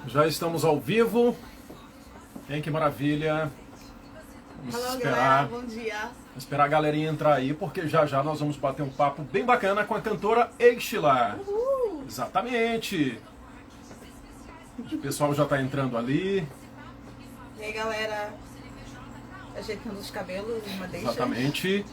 Já estamos ao vivo. Hein, que maravilha. Vamos esperar. Galera, bom dia. Vamos esperar a galerinha entrar aí, porque já já nós vamos bater um papo bem bacana com a cantora Eishla. Exatamente. O pessoal já está entrando ali. E aí, galera, ajeitando os cabelos, uma deixa. Exatamente.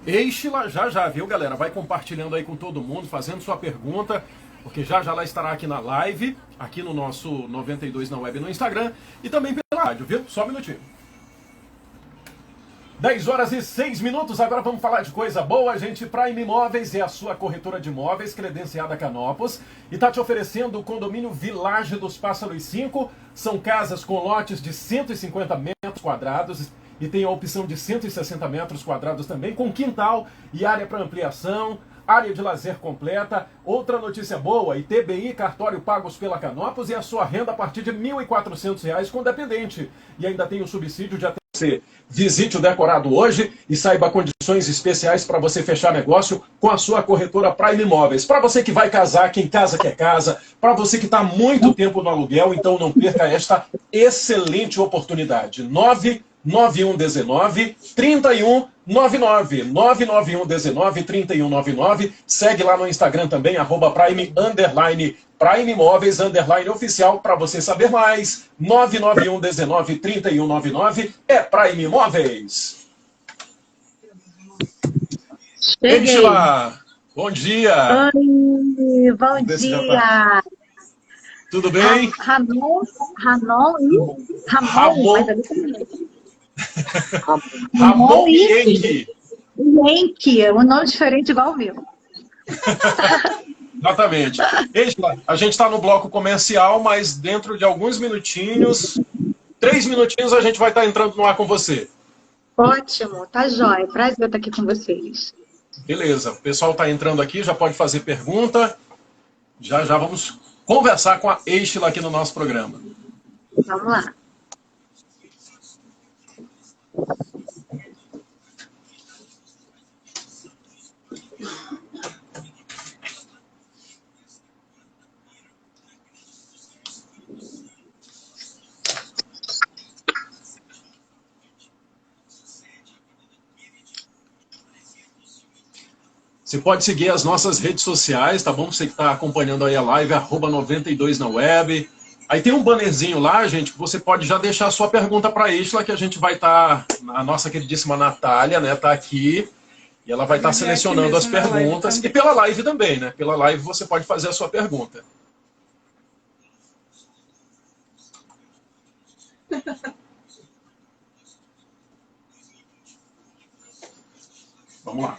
Eishla já, viu, galera? Vai compartilhando aí com todo mundo, fazendo sua pergunta, porque já ela estará aqui na live, aqui no nosso 92 na web no Instagram e também pela rádio, viu? Só um minutinho. 10 horas e 6 minutos, agora vamos falar de coisa boa, gente. Prime Imóveis é a sua corretora de imóveis, credenciada Canopus, e está te oferecendo o condomínio Village dos Pássaros 5. São casas com lotes de 150 metros quadrados e tem a opção de 160 metros quadrados também, com quintal e área para ampliação, área de lazer completa. Outra notícia boa, ITBI, cartório pagos pela Canopus e a sua renda a partir de R$ 1.400 com dependente. E ainda tem o subsídio de até você. Visite o decorado hoje e saiba condições especiais para você fechar negócio com a sua corretora Prime Imóveis. Para você que vai casar, quem casa quer casa, para você que está há muito tempo no aluguel, então não perca esta excelente oportunidade. 99119 3199. 99119 3199. Segue lá no Instagram também, @Prime Imóveis _oficial, para você saber mais. 99119 3199 é Prime Imóveis. Cheguei. Eishla, bom dia. Oi, bom dia. Tudo bem? Ramon e Enki. Enki, um nome diferente igual o meu. Exatamente. Eishla, a gente está no bloco comercial, mas dentro de alguns minutinhos, 3 minutinhos, a gente vai estar entrando no ar com você. Ótimo, tá jóia. Prazer estar aqui com vocês. Beleza, o pessoal está entrando aqui, já pode fazer pergunta. Já vamos conversar com a Eishla aqui no nosso programa. Vamos lá. Você pode seguir as nossas redes sociais, tá bom? Você que está acompanhando aí a live, @92 na web. Aí tem um bannerzinho lá, gente, que você pode já deixar a sua pergunta para a Eishla, que a gente vai estar, a nossa queridíssima Natália, né, tá aqui, e ela vai estar selecionando as perguntas. E pela live também, né? Pela live você pode fazer a sua pergunta. Vamos lá.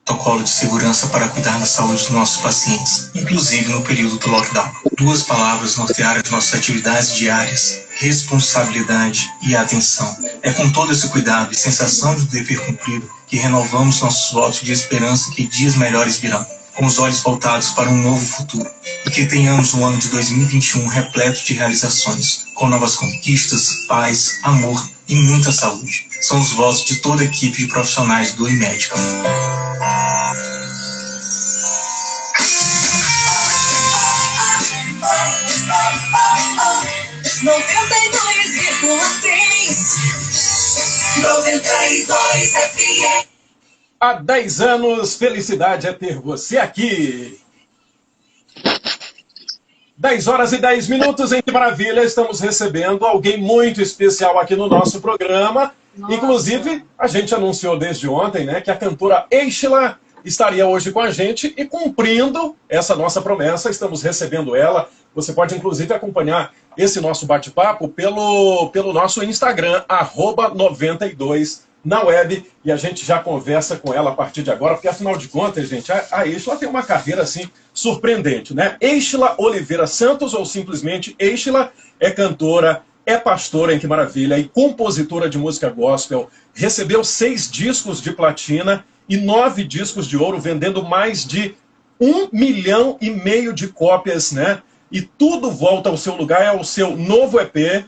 Protocolo de segurança para cuidar da saúde dos nossos pacientes, inclusive no período do lockdown. 2 palavras nortearam as nossas atividades diárias: responsabilidade e atenção. É com todo esse cuidado e sensação de dever cumprido que renovamos nossos votos de esperança que dias melhores virão, com os olhos voltados para um novo futuro. E que tenhamos um ano de 2021 repleto de realizações, com novas conquistas, paz, amor e muita saúde. São os votos de toda a equipe de profissionais do Imédica. Há 10 anos, felicidade é ter você aqui. 10 horas e 10 minutos, em que maravilha, estamos recebendo alguém muito especial aqui no nosso programa. Nossa. Inclusive, a gente anunciou desde ontem, né, que a cantora Eishla estaria hoje com a gente e cumprindo essa nossa promessa, estamos recebendo ela. Você pode, inclusive, acompanhar esse nosso bate-papo pelo nosso Instagram, @92 na web, e a gente já conversa com ela a partir de agora, porque afinal de contas, gente, a Eishla tem uma carreira assim surpreendente, né? Eishla Oliveira Santos, ou simplesmente Eishla, é cantora, é pastora, em que maravilha, e compositora de música gospel. Recebeu 6 discos de platina e 9 discos de ouro, vendendo mais de 1,5 milhão de cópias, né? E tudo volta ao seu lugar, é o seu novo EP,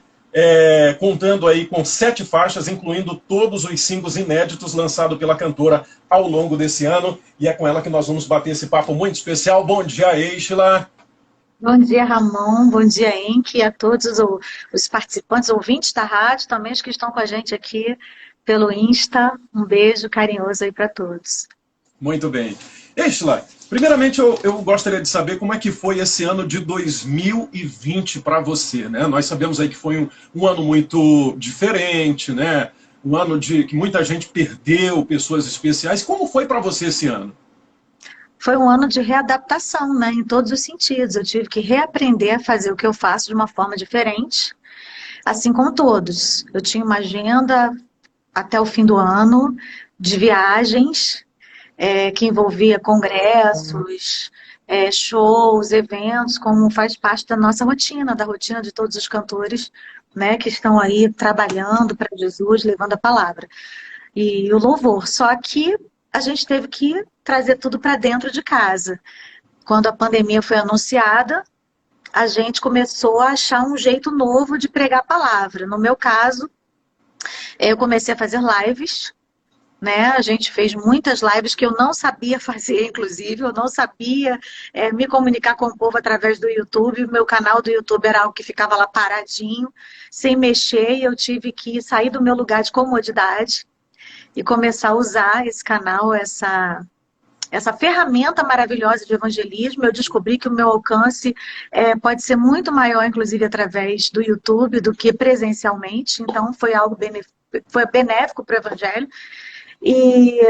contando aí com 7 faixas, incluindo todos os singles inéditos lançados pela cantora ao longo desse ano. E é com ela que nós vamos bater esse papo muito especial. Bom dia, Eishla. Bom dia, Ramon. Bom dia, Enki, e a todos os participantes, ouvintes da rádio, também os que estão com a gente aqui pelo Insta. Um beijo carinhoso aí para todos. Muito bem. Estela, primeiramente eu gostaria de saber como é que foi esse ano de 2020 para você, né? Nós sabemos aí que foi um ano muito diferente, né? Um ano que muita gente perdeu pessoas especiais. Como foi para você esse ano? Foi um ano de readaptação, né, em todos os sentidos. Eu tive que reaprender a fazer o que eu faço de uma forma diferente, assim como todos. Eu tinha uma agenda até o fim do ano de viagens, que envolvia congressos, shows, eventos, como faz parte da nossa rotina, da rotina de todos os cantores, né, que estão aí trabalhando para Jesus, levando a palavra. E o louvor. Só que a gente teve que trazer tudo para dentro de casa. Quando a pandemia foi anunciada, a gente começou a achar um jeito novo de pregar a palavra. No meu caso, eu comecei a fazer lives, né? A gente fez muitas lives que eu não sabia fazer, inclusive, eu não sabia me comunicar com o povo através do YouTube. O meu canal do YouTube era algo que ficava lá paradinho, sem mexer, e eu tive que sair do meu lugar de comodidade e começar a usar esse canal, essa ferramenta maravilhosa de evangelismo. Eu descobri que o meu alcance pode ser muito maior, inclusive, através do YouTube, do que presencialmente. Então, foi algo foi benéfico para o evangelho. E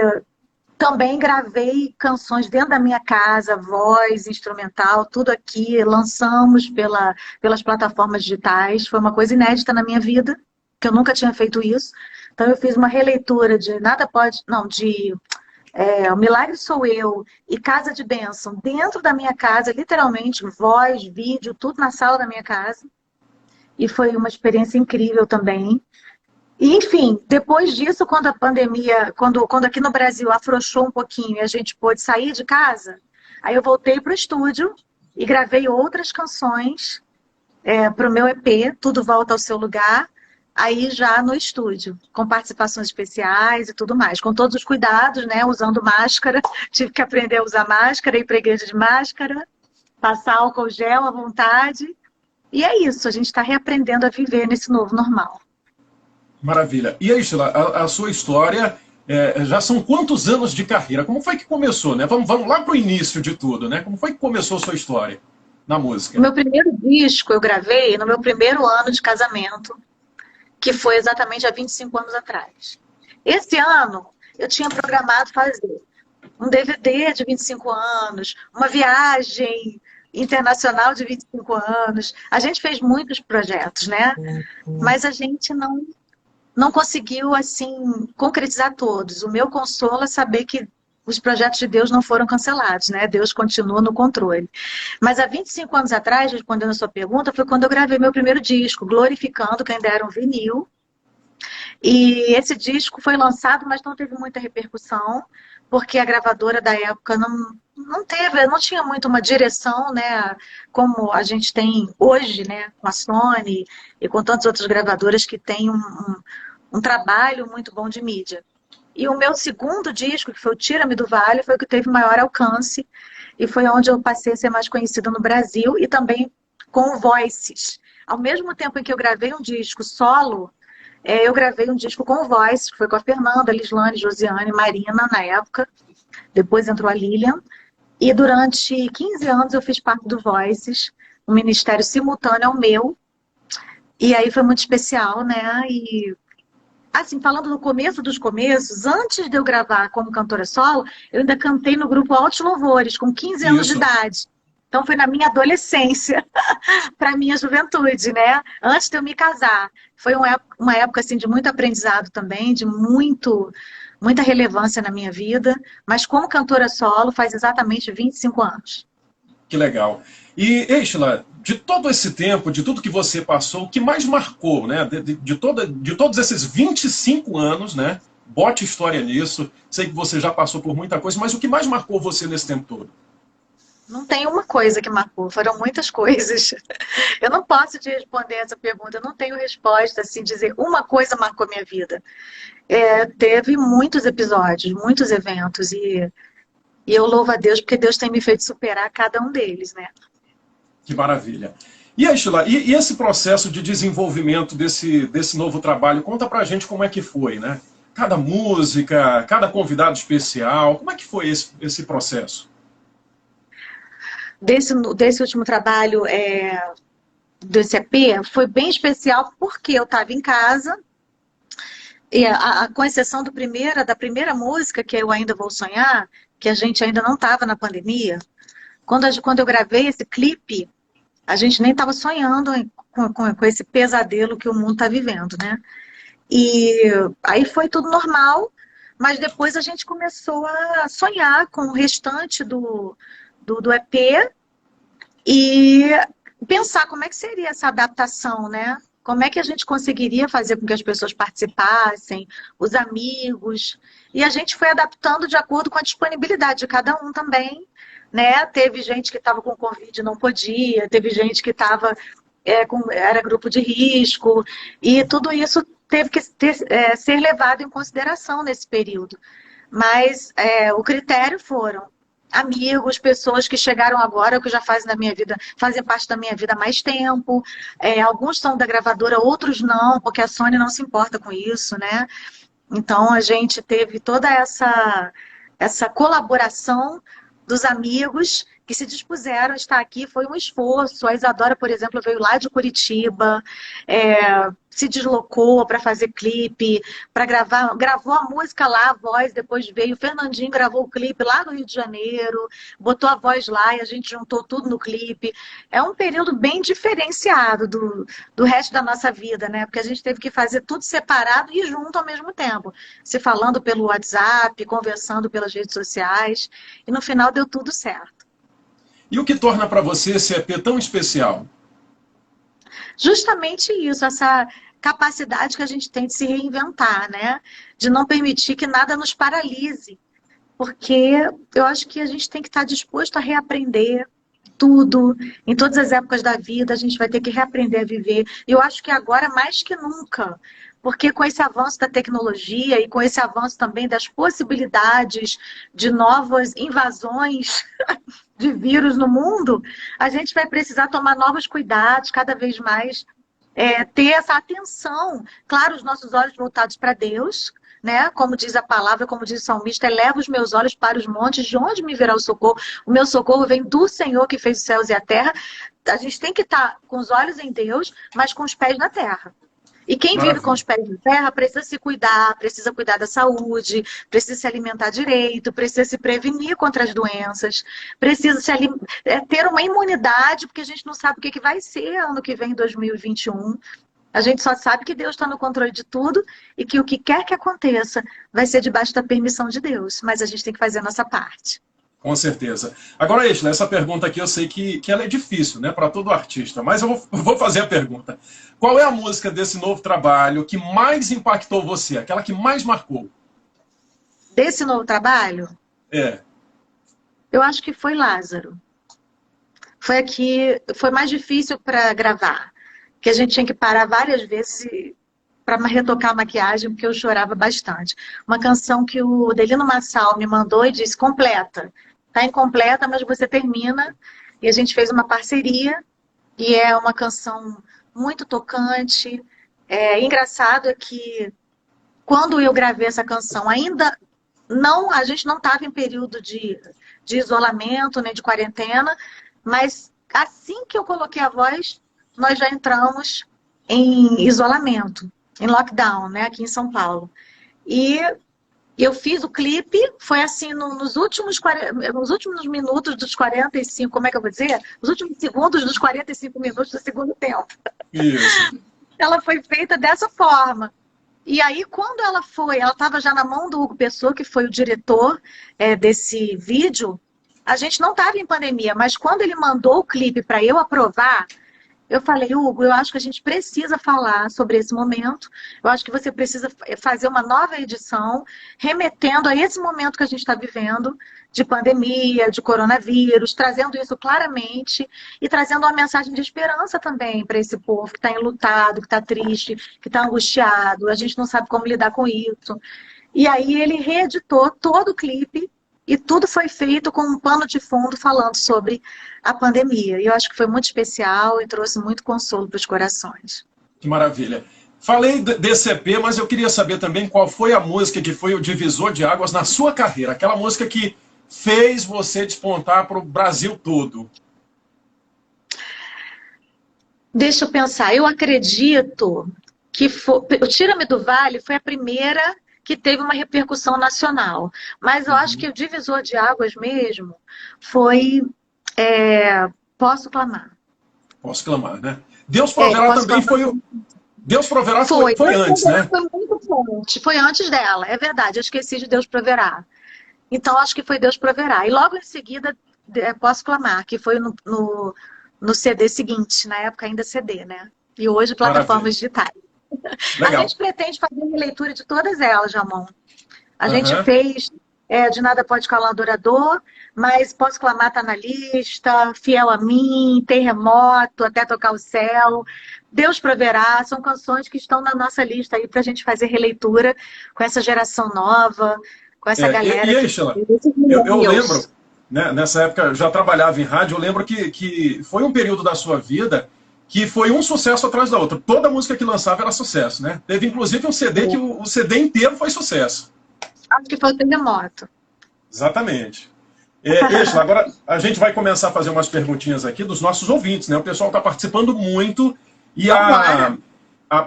também gravei canções dentro da minha casa, voz, instrumental, tudo aqui. Lançamos pelas plataformas digitais. Foi uma coisa inédita na minha vida, que eu nunca tinha feito isso. Então, eu fiz uma releitura de O Milagre Sou Eu e Casa de Bênção dentro da minha casa, literalmente, voz, vídeo, tudo na sala da minha casa. E foi uma experiência incrível também. E, enfim, depois disso, quando a pandemia, quando aqui no Brasil afrouxou um pouquinho e a gente pôde sair de casa, aí eu voltei para o estúdio e gravei outras canções para o meu EP, Tudo Volta ao Seu Lugar, aí já no estúdio, com participações especiais e tudo mais, com todos os cuidados, né, usando máscara. Tive que aprender a usar máscara, ir para a igreja de máscara, passar álcool gel à vontade. E é isso, a gente está reaprendendo a viver nesse novo normal. Maravilha. E aí, Estela, a sua história, já são quantos anos de carreira? Como foi que começou, né? Vamos lá para o início de tudo, né? Como foi que começou a sua história na música? O meu primeiro disco eu gravei no meu primeiro ano de casamento, que foi exatamente há 25 anos atrás. Esse ano, eu tinha programado fazer um DVD de 25 anos, uma viagem internacional de 25 anos. A gente fez muitos projetos, né? Mas a gente não conseguiu, assim, concretizar todos. O meu consolo é saber que os projetos de Deus não foram cancelados, né? Deus continua no controle. Mas há 25 anos atrás, respondendo a sua pergunta, foi quando eu gravei meu primeiro disco, Glorificando, que ainda era um vinil. E esse disco foi lançado, mas não teve muita repercussão, porque a gravadora da época não tinha muito uma direção, né, como a gente tem hoje, né, com a Sony e com tantas outras gravadoras que têm um trabalho muito bom de mídia. E o meu segundo disco, que foi o Tira-me do Vale, foi o que teve maior alcance e foi onde eu passei a ser mais conhecida no Brasil, e também com o Voices. Ao mesmo tempo em que eu gravei um disco solo, eu gravei um disco com o Voices, que foi com a Fernanda, Lislane, Josiane, Marina, na época. Depois entrou a Lilian. E durante 15 anos eu fiz parte do Voices, um ministério simultâneo ao meu. E aí foi muito especial, né? E assim, falando no começo dos começos, antes de eu gravar como cantora solo, eu ainda cantei no grupo Altos Louvores, com 15 anos de idade. Então foi na minha adolescência, para minha juventude, né? Antes de eu me casar. Foi uma época assim, de muito aprendizado também, de muita relevância na minha vida, mas como cantora solo faz exatamente 25 anos. Que legal. E, Estela, de todo esse tempo, de tudo que você passou, o que mais marcou, né? De todos esses 25 anos, né? Bote história nisso. Sei que você já passou por muita coisa, mas o que mais marcou você nesse tempo todo? Não tem uma coisa que marcou, foram muitas coisas. Eu não posso te responder essa pergunta, eu não tenho resposta, assim, dizer uma coisa marcou minha vida. Teve muitos episódios, muitos eventos, e eu louvo a Deus porque Deus tem me feito superar cada um deles, né? Que maravilha. E aí, Sheila, e esse processo de desenvolvimento desse novo trabalho, conta pra gente como é que foi, né? Cada música, cada convidado especial, como é que foi esse processo? Desse último trabalho, desse EP, foi bem especial porque eu estava em casa, e com exceção da primeira música, que é Eu Ainda Vou Sonhar, que a gente ainda não estava na pandemia, quando eu gravei esse clipe, a gente nem estava sonhando com esse pesadelo que o mundo está vivendo, né? E aí foi tudo normal, mas depois a gente começou a sonhar com o restante do EP e pensar como é que seria essa adaptação, né? Como é que a gente conseguiria fazer com que as pessoas participassem, os amigos, e a gente foi adaptando de acordo com a disponibilidade de cada um também, né? Teve gente que estava com Covid e não podia, teve gente que estava era grupo de risco, e tudo isso teve que ser levado em consideração nesse período. Mas o critério foram amigos, pessoas que chegaram agora, que já fazem parte da minha vida há mais tempo. Alguns são da gravadora, outros não, porque a Sony não se importa com isso, né? Então a gente teve toda essa colaboração dos amigos que se dispuseram a estar aqui. Foi um esforço. A Isadora, por exemplo, veio lá de Curitiba, se deslocou para fazer clipe, para gravar, gravou a música lá, a voz, depois veio o Fernandinho, gravou o clipe lá no Rio de Janeiro, botou a voz lá e a gente juntou tudo no clipe. É um período bem diferenciado do resto da nossa vida, né? Porque a gente teve que fazer tudo separado e junto ao mesmo tempo, se falando pelo WhatsApp, conversando pelas redes sociais, e no final deu tudo certo. E o que torna para você esse EP tão especial? Justamente isso, essa capacidade que a gente tem de se reinventar, né? De não permitir que nada nos paralise. Porque eu acho que a gente tem que estar disposto a reaprender tudo. Em todas as épocas da vida, a gente vai ter que reaprender a viver. E eu acho que agora mais que nunca. Porque com esse avanço da tecnologia e com esse avanço também das possibilidades de novas invasões de vírus no mundo, a gente vai precisar tomar novos cuidados, cada vez mais ter essa atenção. Claro, os nossos olhos voltados para Deus, né? Como diz a palavra, como diz o salmista, eleva os meus olhos para os montes, de onde me virá o socorro? O meu socorro vem do Senhor que fez os céus e a terra. A gente tem que estar com os olhos em Deus, mas com os pés na terra. E quem vive com os pés na terra precisa se cuidar, precisa cuidar da saúde, precisa se alimentar direito, precisa se prevenir contra as doenças, precisa ter uma imunidade, porque a gente não sabe o que vai ser ano que vem, 2021. A gente só sabe que Deus está no controle de tudo e que o que quer que aconteça vai ser debaixo da permissão de Deus. Mas a gente tem que fazer a nossa parte. Com certeza. Agora, Ishla, essa pergunta aqui eu sei que ela é difícil, né, para todo artista, mas eu vou fazer a pergunta. Qual é a música desse novo trabalho que mais impactou você, aquela que mais marcou? Desse novo trabalho? Eu acho que foi Lázaro. Foi mais difícil para gravar, que a gente tinha que parar várias vezes para retocar a maquiagem, porque eu chorava bastante. Uma canção que o Delino Massal me mandou e disse, completa. Está incompleta, mas você termina. E a gente fez uma parceria, e é uma canção muito tocante. Engraçado é que, quando eu gravei essa canção, a gente não estava em período de isolamento, nem de quarentena, mas assim que eu coloquei a voz, nós já entramos em isolamento, em lockdown, né, aqui em São Paulo. E eu fiz o clipe, foi assim, nos últimos minutos dos 45, como é que eu vou dizer? Os últimos segundos dos 45 minutos do segundo tempo. Isso. Ela foi feita dessa forma. E aí, quando ela estava já na mão do Hugo Pessoa, que foi o diretor desse vídeo, a gente não estava em pandemia, mas quando ele mandou o clipe para eu aprovar, eu falei, Hugo, eu acho que a gente precisa falar sobre esse momento, eu acho que você precisa fazer uma nova edição, remetendo a esse momento que a gente está vivendo, de pandemia, de coronavírus, trazendo isso claramente e trazendo uma mensagem de esperança também para esse povo que está enlutado, que está triste, que está angustiado, a gente não sabe como lidar com isso. E aí ele reeditou todo o clipe E tudo foi feito com um pano de fundo falando sobre a pandemia. E eu acho que foi muito especial e trouxe muito consolo para os corações. Que maravilha. Falei desse EP, mas eu queria saber também qual foi a música que foi o divisor de águas na sua carreira. Aquela música que fez você despontar para o Brasil todo. Deixa eu pensar. Eu acredito que o Tira-me do Vale foi a primeira que teve uma repercussão nacional. Mas eu acho que o divisor de águas mesmo foi Posso Clamar. Posso Clamar, né? Deus Proverá também foi o... Deus Proverá foi antes, né? Foi muito forte. Foi antes dela, é verdade. Eu esqueci de Deus Proverá. Então, acho que foi Deus Proverá. E logo em seguida, Posso Clamar, que foi no CD seguinte. Na época ainda CD, né? E hoje plataformas digitais. Legal. A gente pretende fazer uma releitura de todas elas, Jamon. A gente fez De Nada Pode Calar o Adorador, mas Posso Clamar tá na lista, Fiel a Mim, Terremoto, Até Tocar o Céu, Deus Proverá, são canções que estão na nossa lista aí pra gente fazer releitura com essa geração nova, com essa galera. E aí, Sheila, eu lembro, né, nessa época eu já trabalhava em rádio, eu lembro que foi um período da sua vida que foi um sucesso atrás da outra. Toda música que lançava era sucesso, né? Teve inclusive um CD que o CD inteiro foi sucesso. Acho que foi o Terremoto. Exatamente. Sheila, agora a gente vai começar a fazer umas perguntinhas aqui dos nossos ouvintes, né? O pessoal está participando muito e a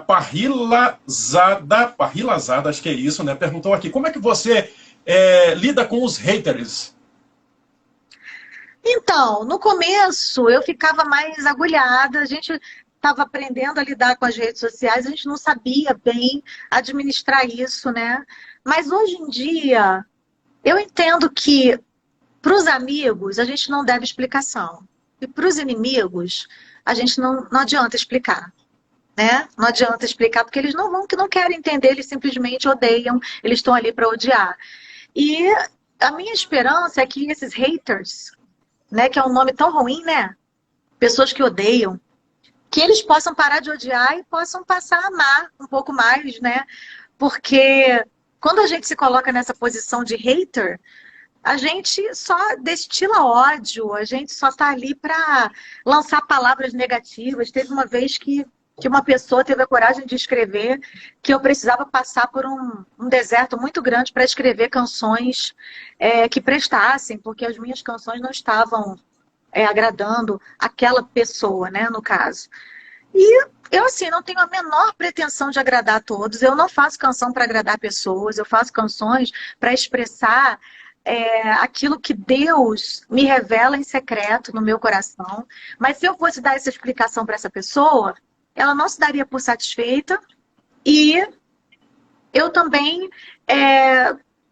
Parrilazada, acho que é isso, né? Perguntou aqui, como é que você lida com os haters? Então, no começo eu ficava mais agulhada, a gente estava aprendendo a lidar com as redes sociais, a gente não sabia bem administrar isso, né? Mas hoje em dia, eu entendo que para os amigos a gente não deve explicação. E para os inimigos, a gente não adianta explicar. Né? Não adianta explicar, porque eles não querem entender, eles simplesmente odeiam, eles estão ali para odiar. E a minha esperança é que esses haters, né, que é um nome tão ruim, né? Pessoas que odeiam, que eles possam parar de odiar e possam passar a amar um pouco mais, né? Porque quando a gente se coloca nessa posição de hater, a gente só destila ódio, a gente só está ali para lançar palavras negativas. Teve uma vez que uma pessoa teve a coragem de escrever que eu precisava passar por um deserto muito grande para escrever canções que prestassem, porque as minhas canções não estavam agradando aquela pessoa, né, no caso. E eu, assim, não tenho a menor pretensão de agradar a todos. Eu não faço canção para agradar pessoas, eu faço canções para expressar aquilo que Deus me revela em secreto no meu coração. Mas se eu fosse dar essa explicação para essa pessoa, ela não se daria por satisfeita e eu também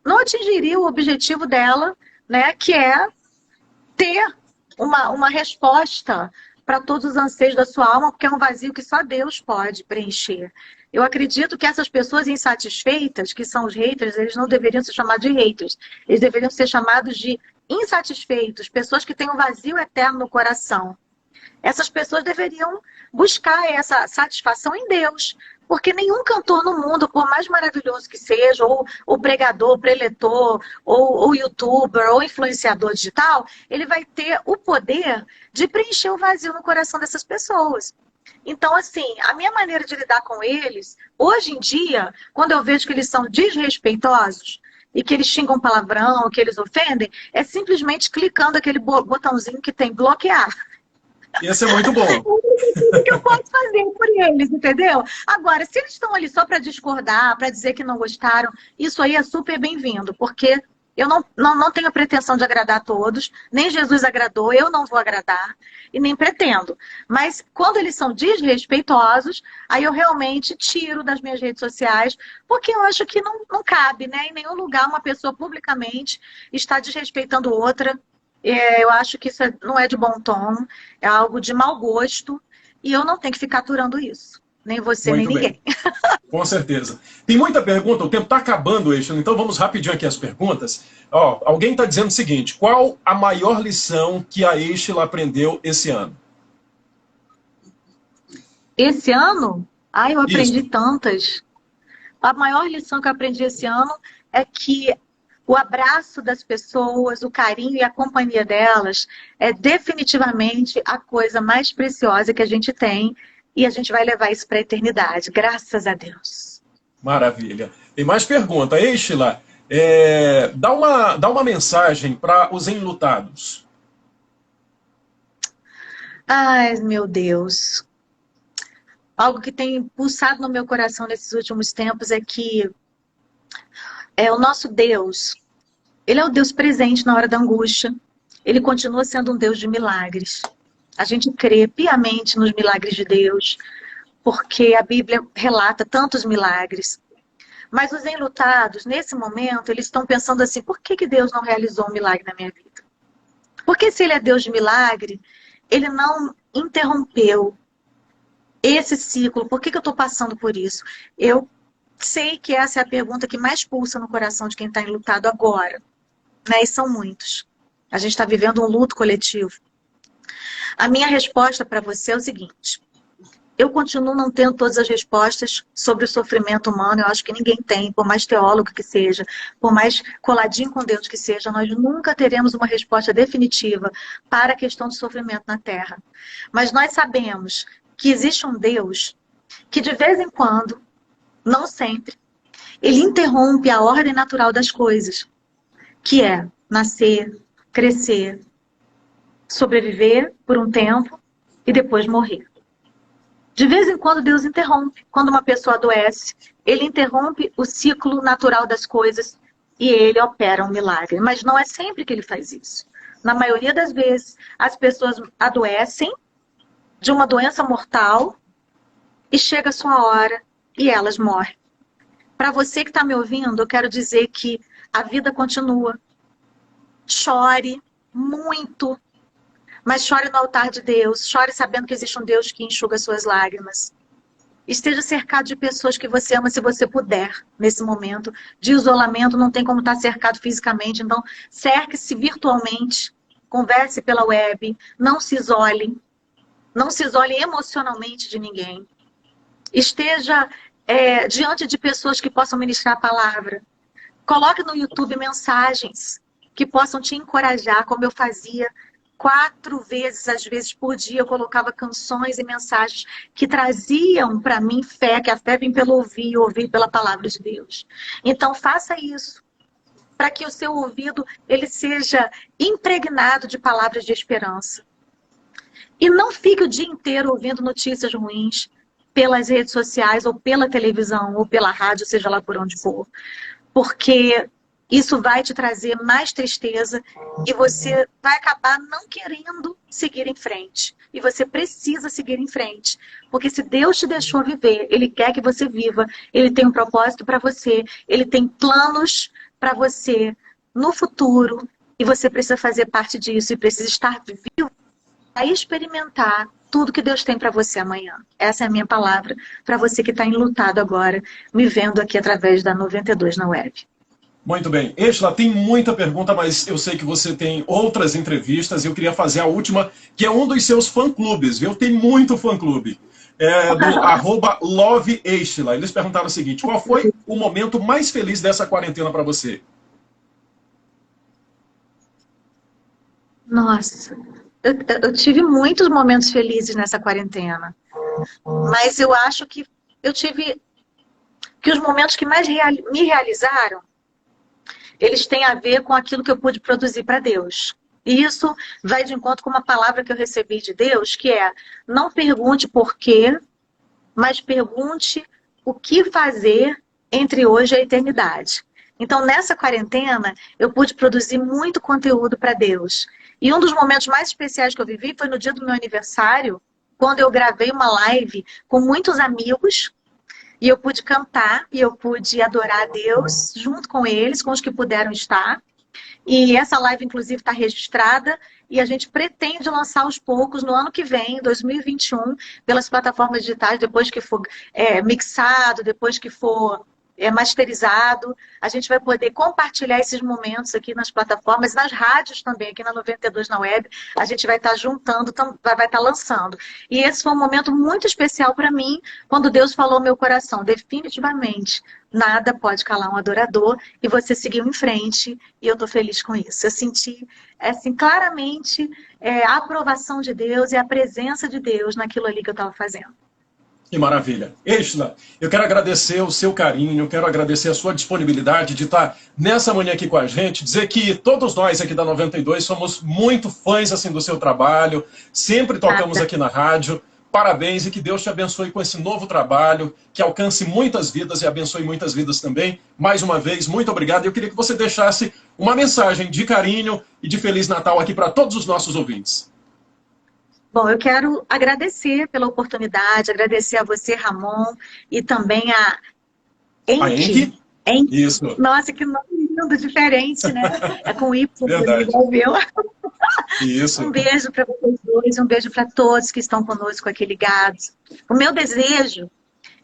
não atingiria o objetivo dela, né, que é ter uma resposta para todos os anseios da sua alma, porque é um vazio que só Deus pode preencher. Eu acredito que essas pessoas insatisfeitas, que são os haters, eles não deveriam ser chamados de haters, eles deveriam ser chamados de insatisfeitos, pessoas que têm um vazio eterno no coração. Essas pessoas deveriam buscar essa satisfação em Deus, porque nenhum cantor no mundo, por mais maravilhoso que seja, ou pregador, preletor, ou youtuber, ou influenciador digital, ele vai ter o poder de preencher o vazio no coração dessas pessoas. Então, assim, a minha maneira de lidar com eles, hoje em dia, quando eu vejo que eles são desrespeitosos, e que eles xingam palavrão, que eles ofendem, é simplesmente clicando aquele botãozinho que tem bloquear. Ia é muito bom. É o que eu posso fazer por eles, entendeu? Agora, se eles estão ali só para discordar, para dizer que não gostaram, isso aí é super bem-vindo, porque eu não tenho a pretensão de agradar a todos, nem Jesus agradou, eu não vou agradar, e nem pretendo. Mas quando eles são desrespeitosos, aí eu realmente tiro das minhas redes sociais, porque eu acho que não cabe, né? Em nenhum lugar uma pessoa publicamente está desrespeitando outra. Eu acho que isso não é de bom tom, é algo de mau gosto, e eu não tenho que ficar aturando isso. Nem você, muito nem bem. ninguém. Com certeza. Tem muita pergunta, o tempo está acabando, Sheila, então vamos rapidinho aqui as perguntas. Alguém está dizendo o seguinte, qual a maior lição que a Sheila aprendeu esse ano? Esse ano? Eu aprendi Isso. tantas. A maior lição que eu aprendi esse ano é que o abraço das pessoas, o carinho e a companhia delas é definitivamente a coisa mais preciosa que a gente tem e a gente vai levar isso para a eternidade, graças a Deus. Maravilha. Tem mais pergunta. Estela, dá uma mensagem para os enlutados. Ai, meu Deus. Algo que tem pulsado no meu coração nesses últimos tempos é que o nosso Deus, Ele é o Deus presente na hora da angústia. Ele continua sendo um Deus de milagres. A gente crê piamente nos milagres de Deus, porque a Bíblia relata tantos milagres. Mas os enlutados, nesse momento, eles estão pensando assim, por que Deus não realizou um milagre na minha vida? Porque se Ele é Deus de milagre, Ele não interrompeu esse ciclo. Por que eu estou passando por isso? Eu sei que essa é a pergunta que mais pulsa no coração de quem está enlutado agora. Né? E são muitos. A gente está vivendo um luto coletivo. A minha resposta para você é o seguinte. Eu continuo não tendo todas as respostas sobre o sofrimento humano. Eu acho que ninguém tem, por mais teólogo que seja, por mais coladinho com Deus que seja, nós nunca teremos uma resposta definitiva para a questão do sofrimento na Terra. Mas nós sabemos que existe um Deus que de vez em quando, não sempre, ele interrompe a ordem natural das coisas, que é nascer, crescer, sobreviver por um tempo e depois morrer. De vez em quando Deus interrompe. Quando uma pessoa adoece, Ele interrompe o ciclo natural das coisas e Ele opera um milagre. Mas não é sempre que Ele faz isso. Na maioria das vezes, as pessoas adoecem de uma doença mortal e chega a sua hora e elas morrem. Para você que está me ouvindo, eu quero dizer que a vida continua. Chore muito. Mas chore no altar de Deus, chore sabendo que existe um Deus que enxuga suas lágrimas. Esteja cercado de pessoas que você ama, se você puder, nesse momento de isolamento, não tem como estar cercado fisicamente, então cerque-se virtualmente, converse pela web, não se isole emocionalmente de ninguém. Esteja diante de pessoas que possam ministrar a palavra. Coloque no YouTube mensagens que possam te encorajar, como eu fazia 4 vezes, às vezes por dia, eu colocava canções e mensagens que traziam para mim fé, que a fé vem pelo ouvir pela palavra de Deus. Então faça isso, para que o seu ouvido ele seja impregnado de palavras de esperança. E não fique o dia inteiro ouvindo notícias ruins pelas redes sociais, ou pela televisão, ou pela rádio, seja lá por onde for. Porque isso vai te trazer mais tristeza e você vai acabar não querendo seguir em frente. E você precisa seguir em frente. Porque se Deus te deixou viver, Ele quer que você viva. Ele tem um propósito para você. Ele tem planos para você no futuro. E você precisa fazer parte disso. E precisa estar vivo para experimentar tudo que Deus tem para você amanhã. Essa é a minha palavra para você que está enlutado agora, me vendo aqui através da 92 na web. Muito bem. Estela, tem muita pergunta, mas eu sei que você tem outras entrevistas e eu queria fazer a última, que é um dos seus fã-clubes, viu? Tem muito fã-clube. Do @LoveEstela. Eles perguntaram o seguinte, qual foi o momento mais feliz dessa quarentena para você? Nossa, eu tive muitos momentos felizes nessa quarentena. Mas eu acho que eu tive... que os momentos que mais me realizaram, eles têm a ver com aquilo que eu pude produzir para Deus. E isso vai de encontro com uma palavra que eu recebi de Deus, que é: não pergunte por quê, mas pergunte o que fazer entre hoje e a eternidade. Então, nessa quarentena, eu pude produzir muito conteúdo para Deus. E um dos momentos mais especiais que eu vivi foi no dia do meu aniversário, quando eu gravei uma live com muitos amigos, e eu pude cantar, e eu pude adorar a Deus junto com eles, com os que puderam estar. E essa live, inclusive, está registrada, e a gente pretende lançar aos poucos no ano que vem, 2021, pelas plataformas digitais, depois que for mixado, depois que for masterizado, a gente vai poder compartilhar esses momentos aqui nas plataformas, nas rádios também, aqui na 92 na web, a gente vai estar juntando, vai estar lançando. E esse foi um momento muito especial para mim, quando Deus falou ao meu coração, definitivamente, nada pode calar um adorador, e você seguiu em frente, e eu estou feliz com isso. Eu senti, assim, claramente a aprovação de Deus e a presença de Deus naquilo ali que eu estava fazendo. Que maravilha. Estela, eu quero agradecer o seu carinho, quero agradecer a sua disponibilidade de estar nessa manhã aqui com a gente, dizer que todos nós aqui da 92 somos muito fãs assim, do seu trabalho, sempre tocamos aqui na rádio. Parabéns e que Deus te abençoe com esse novo trabalho, que alcance muitas vidas e abençoe muitas vidas também. Mais uma vez, muito obrigado. Eu queria que você deixasse uma mensagem de carinho e de Feliz Natal aqui para todos os nossos ouvintes. Bom, eu quero agradecer pela oportunidade, agradecer a você, Ramon, e também a Enki. Isso. Nossa, que nome lindo, diferente, né? É com Y, Verdade. igual o meu. Isso. Um beijo para vocês dois, um beijo para todos que estão conosco aqui ligados. O meu desejo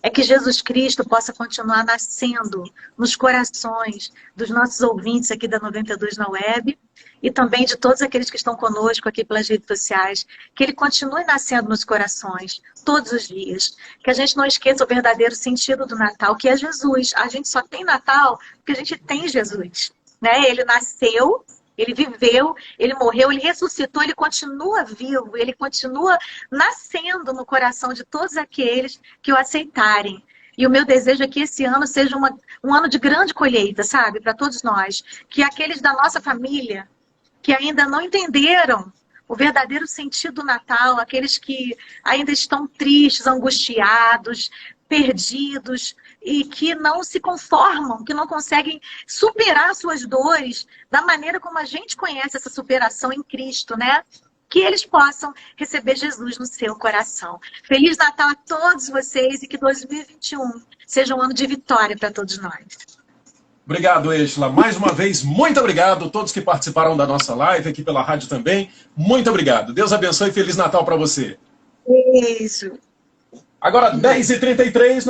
é que Jesus Cristo possa continuar nascendo nos corações dos nossos ouvintes aqui da 92 na web e também de todos aqueles que estão conosco aqui pelas redes sociais, que ele continue nascendo nos corações todos os dias. Que a gente não esqueça o verdadeiro sentido do Natal, que é Jesus. A gente só tem Natal porque a gente tem Jesus, né? Ele nasceu, ele viveu, ele morreu, ele ressuscitou, ele continua vivo, ele continua nascendo no coração de todos aqueles que o aceitarem. E o meu desejo é que esse ano seja um ano de grande colheita, sabe? Para todos nós. Que aqueles da nossa família que ainda não entenderam o verdadeiro sentido do Natal, aqueles que ainda estão tristes, angustiados, perdidos e que não se conformam, que não conseguem superar suas dores da maneira como a gente conhece essa superação em Cristo, né? Que eles possam receber Jesus no seu coração. Feliz Natal a todos vocês e que 2021 seja um ano de vitória para todos nós. Obrigado, Estela. Mais uma vez, muito obrigado a todos que participaram da nossa live, aqui pela rádio também. Muito obrigado. Deus abençoe e Feliz Natal para você. Beijo. Agora, 10h33...